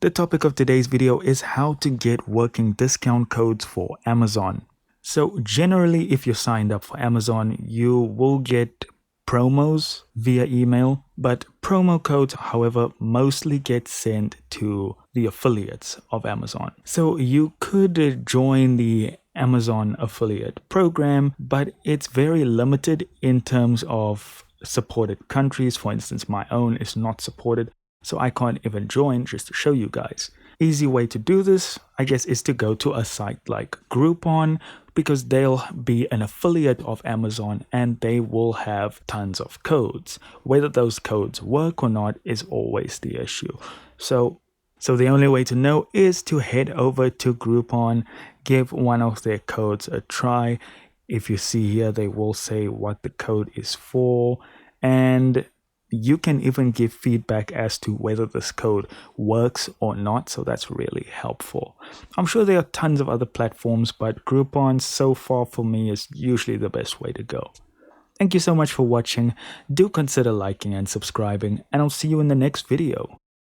The topic of today's video is how to get working discount codes for Amazon. So generally, if you're signed up for Amazon, you will get promos via email, but promo codes, however, mostly get sent to the affiliates of Amazon. So you could join the Amazon affiliate program, but it's very limited in terms of supported countries. For instance, my own is not supported, so I can't even join. Just to show you guys. Easy way to do this, I guess, is to go to a site like Groupon, because they'll be an affiliate of Amazon and they will have tons of codes. Whether those codes work or not is always the issue. So the only way to know is to head over to Groupon, give one of their codes a try. If you see here, they will say what the code is for, and you can even give feedback as to whether this code works or not, so that's really helpful. I'm sure there are tons of other platforms, but Groupon so far for me is usually the best way to go. Thank you so much for watching. Do consider liking and subscribing, and I'll see you in the next video.